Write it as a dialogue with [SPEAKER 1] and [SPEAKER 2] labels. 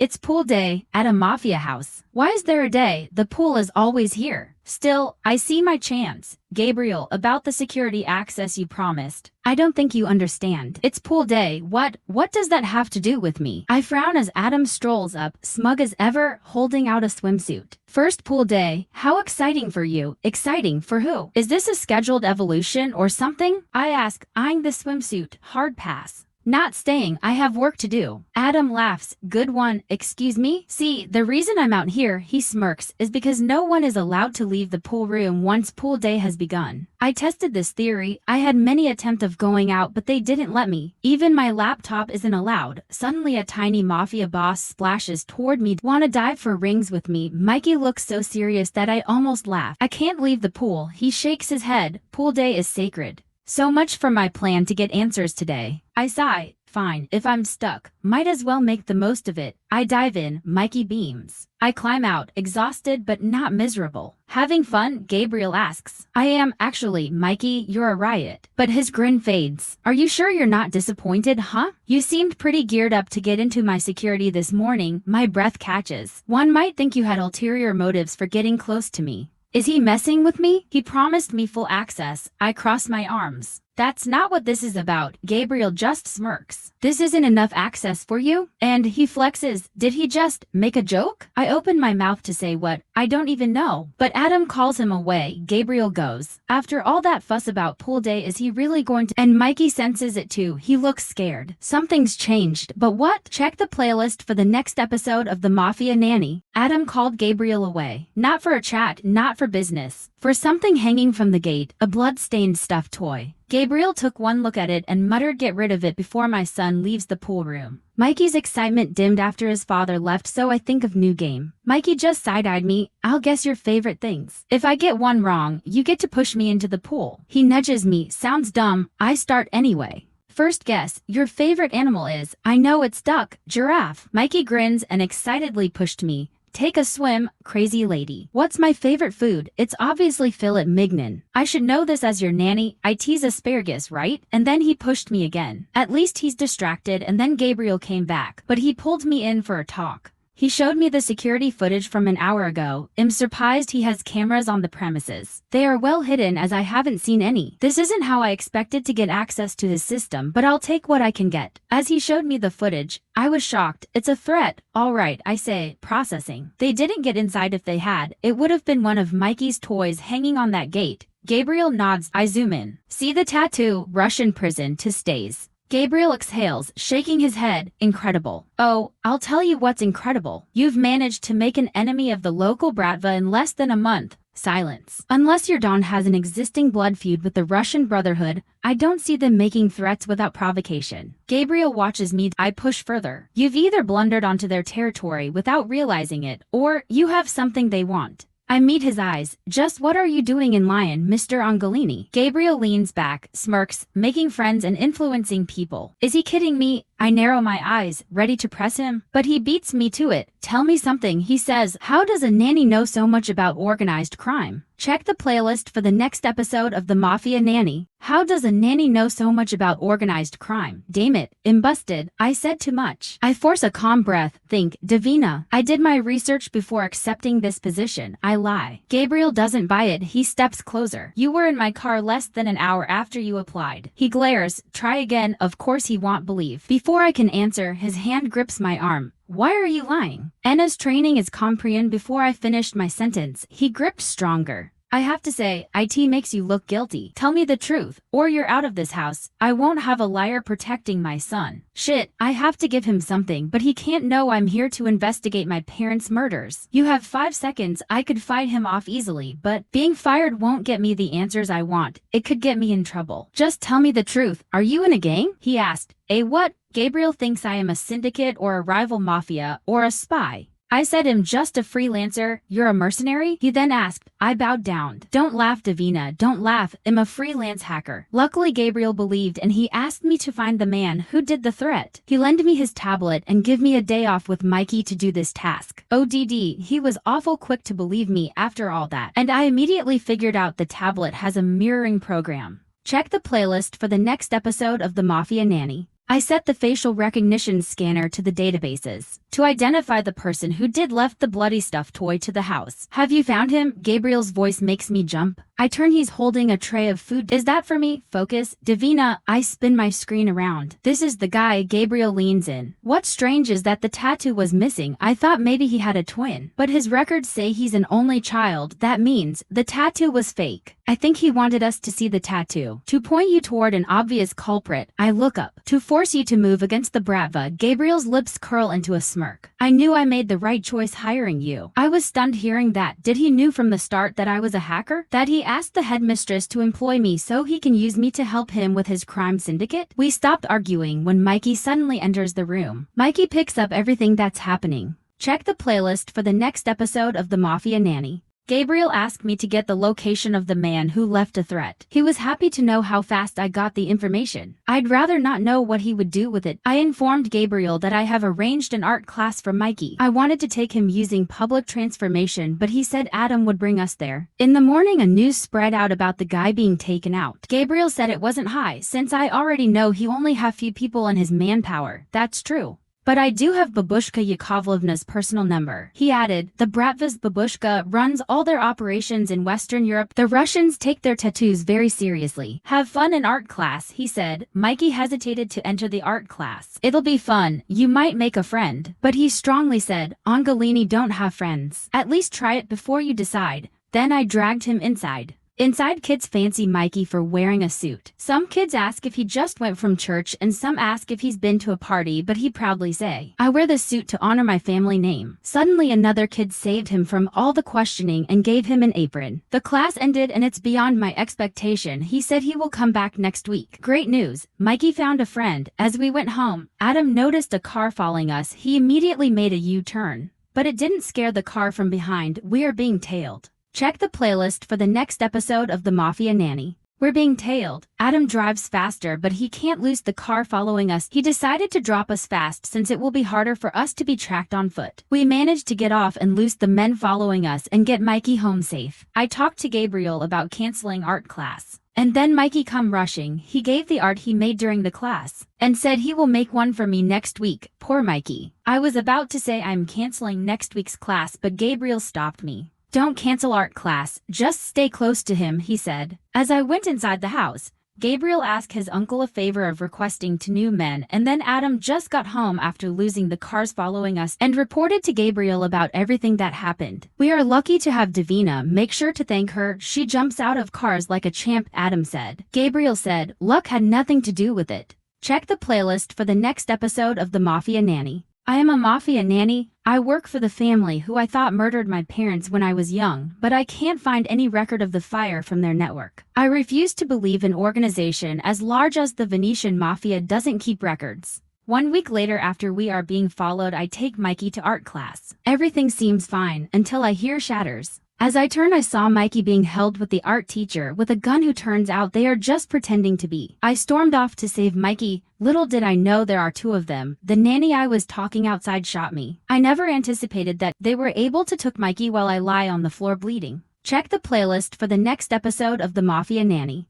[SPEAKER 1] It's pool day at a mafia house. Why is there a day? The pool is always here. Still, I see my chance. Gabriel, about the security access you promised. I don't think you understand. It's pool day. What does that have to do with me? I frown as Adam strolls up, smug as ever, holding out a swimsuit. First pool day. How exciting for you. Exciting for who? Is this a scheduled evolution or something? I ask, eyeing the swimsuit. Hard pass. Not staying, I have work to do. Adam laughs. Good one. Excuse me? See, the reason I'm out here, he smirks, is because no one is allowed to leave the pool room once pool day has begun. I tested this theory. I had many attempts of going out, but they didn't let me. Even my laptop isn't allowed. Suddenly a tiny mafia boss splashes toward me. Wanna dive for rings with me? Mikey looks so serious that I almost laugh. I can't leave the pool. He shakes his head. Pool day is sacred. So much for my plan to get answers today. I sigh. Fine, if I'm stuck, might as well make the most of it. I dive in, Mikey beams. I climb out, exhausted but not miserable. Having fun? Gabriel asks. I am, actually. Mikey, you're a riot. But his grin fades. Are you sure you're not disappointed, huh? You seemed pretty geared up to get into my security this morning. My breath catches. One might think you had ulterior motives for getting close to me. Is he messing with me? He promised me full access. I cross my arms. That's not what this is about. Gabriel just smirks. This isn't enough access for you? And he flexes. Did he just make a joke? I open my mouth to say what? I don't even know. But Adam calls him away. Gabriel goes. After all that fuss about pool day, is he really going to? And Mikey senses it too. He looks scared. Something's changed. But what? Check the playlist for the next episode of the Mafia Nanny. Adam called Gabriel away. Not for a chat, not for business. For something hanging from the gate, a blood-stained stuffed toy. Gabriel took one look at it and muttered, get rid of it before my son leaves the pool room. Mikey's excitement dimmed after his father left, so I think of new game. Mikey just side-eyed me. I'll guess your favorite things. If I get one wrong, you get to push me into the pool. He nudges me. Sounds dumb. I start anyway. First guess, your favorite animal is, I know it's duck, giraffe. Mikey grins and excitedly pushed me. Take a swim, crazy lady. What's my favorite food? It's obviously filet mignon. I should know this as your nanny. I tease asparagus, right? And then he pushed me again. At least he's distracted, and then Gabriel came back. But he pulled me in for a talk. He showed me the security footage from an hour ago. I'm surprised he has cameras on the premises. They are well hidden as I haven't seen any. This isn't how I expected to get access to his system, but I'll take what I can get. As he showed me the footage, I was shocked. It's a threat. All right, I say, processing. They didn't get inside. If they had, it would have been one of Mikey's toys hanging on that gate. Gabriel nods. I zoom in. See the tattoo, Russian prison to stays. Gabriel exhales, shaking his head. Incredible. Oh, I'll tell you what's incredible. You've managed to make an enemy of the local Bratva in less than a month. Silence. Unless your Don has an existing blood feud with the Russian Brotherhood, I don't see them making threats without provocation. Gabriel watches me. I push further. You've either blundered onto their territory without realizing it, or you have something they want. I meet his eyes. Just what are you doing in Lion, Mr. Angolini? Gabriel leans back, smirks, making friends and influencing people. Is he kidding me? I narrow my eyes, ready to press him, but he beats me to it. Tell me something, he says. How does a nanny know so much about organized crime? Check the playlist for the next episode of the Mafia Nanny. How does a nanny know so much about organized crime? Damn it, I'm busted. I said too much. I force a calm breath. Think, Davina. I did my research before accepting this position. I lie. Gabriel doesn't buy it. He steps closer. You were in my car less than an hour after you applied. He glares. Try again. Of course he won't believe. Before I can answer, his hand grips my arm. Why are you lying? Anna's training is comprehend. Before I finished my sentence, he gripped stronger. I have to say, IT makes you look guilty. Tell me the truth, or you're out of this house. I won't have a liar protecting my son. Shit, I have to give him something, but he can't know I'm here to investigate my parents' murders. You have 5 seconds. I could fight him off easily, but being fired won't get me the answers I want. It could get me in trouble. Just tell me the truth. Are you in a gang? He asked. A what? Gabriel thinks I am a syndicate or a rival mafia or a spy. I said I'm just a freelancer. You're a mercenary? He then asked. I bowed down. Don't laugh, Davina. Don't laugh. I'm a freelance hacker. Luckily, Gabriel believed and he asked me to find the man who did the threat. He lent me his tablet and give me a day off with Mikey to do this task. ODD, he was awful quick to believe me after all that. And I immediately figured out the tablet has a mirroring program. Check the playlist for the next episode of the Mafia Nanny. I set the facial recognition scanner to the databases. to identify the person who did left the bloody stuffed toy to the house. Have you found him? Gabriel's voice makes me jump. I turn, he's holding a tray of food. Is that for me? Focus. Davina, I spin my screen around. This is the guy. Gabriel leans in. What's strange is that the tattoo was missing. I thought maybe he had a twin. But his records say he's an only child. That means the tattoo was fake. I think he wanted us to see the tattoo, to point you toward an obvious culprit. I look up, to force you to move against the Bratva. Gabriel's lips curl into a smirk. I knew I made the right choice hiring you. I was stunned hearing that. Did he knew from the start that I was a hacker? That he asked the headmistress to employ me so he can use me to help him with his crime syndicate? We stopped arguing when Mikey suddenly enters the room. Mikey picks up everything that's happening. Check the playlist for the next episode of the Mafia Nanny. Gabriel asked me to get the location of the man who left a threat. He was happy to know how fast I got the information. I'd rather not know what he would do with it. I informed Gabriel that I have arranged an art class for Mikey. I wanted to take him using public transformation, but he said Adam would bring us there. In the morning, a news spread out about the guy being taken out. Gabriel said it wasn't high, since I already know he only have few people in his manpower. That's true. But I do have Babushka Yakovlevna's personal number. He added, the Bratva's Babushka runs all their operations in Western Europe. The Russians take their tattoos very seriously. Have fun in art class, he said. Mikey hesitated to enter the art class. It'll be fun. You might make a friend. But he strongly said, Angelini don't have friends. At least try it before you decide. Then I dragged him inside. Inside, kids fancy Mikey for wearing a suit. Some kids ask if he just went from church, and some ask if he's been to a party, but he proudly say, I wear the suit to honor my family name. Suddenly another kid saved him from all the questioning and gave him an apron. The class ended and it's beyond my expectation. He said he will come back next week. Great news. Mikey found a friend. As we went home, Adam noticed a car following us. He immediately made a U-turn. But it didn't scare the car from behind. We are being tailed. Check the playlist for the next episode of the Mafia Nanny. We're being tailed. Adam drives faster, but he can't lose the car following us. He decided to drop us fast since it will be harder for us to be tracked on foot. We managed to get off and loose the men following us and get Mikey home safe. I talked to Gabriel about canceling art class. And then Mikey come rushing. He gave the art he made during the class and said he will make one for me next week. Poor Mikey. I was about to say I'm canceling next week's class, but Gabriel stopped me. Don't cancel art class, just stay close to him, he said. As I went inside the house, Gabriel asked his uncle a favor of requesting two new men, and then Adam just got home after losing the cars following us and reported to Gabriel about everything that happened. We are lucky to have Davina. Make sure to thank her. She jumps out of cars like a champ, Adam said. Gabriel said, luck had nothing to do with it. Check the playlist for the next episode of the Mafia Nanny. I am a Mafia Nanny. I work for the family who I thought murdered my parents when I was young, but I can't find any record of the fire from their network. I refuse to believe an organization as large as the Venetian Mafia doesn't keep records. 1 week later, after we are being followed, I take Mikey to art class. Everything seems fine until I hear shatters. As I turn, I saw Mikey being held with the art teacher with a gun who turns out they are just pretending to be. I stormed off to save Mikey. Little did I know there are two of them. The nanny I was talking outside shot me. I never anticipated that they were able to took Mikey while I lie on the floor bleeding. Check the playlist for the next episode of the Mafia Nanny.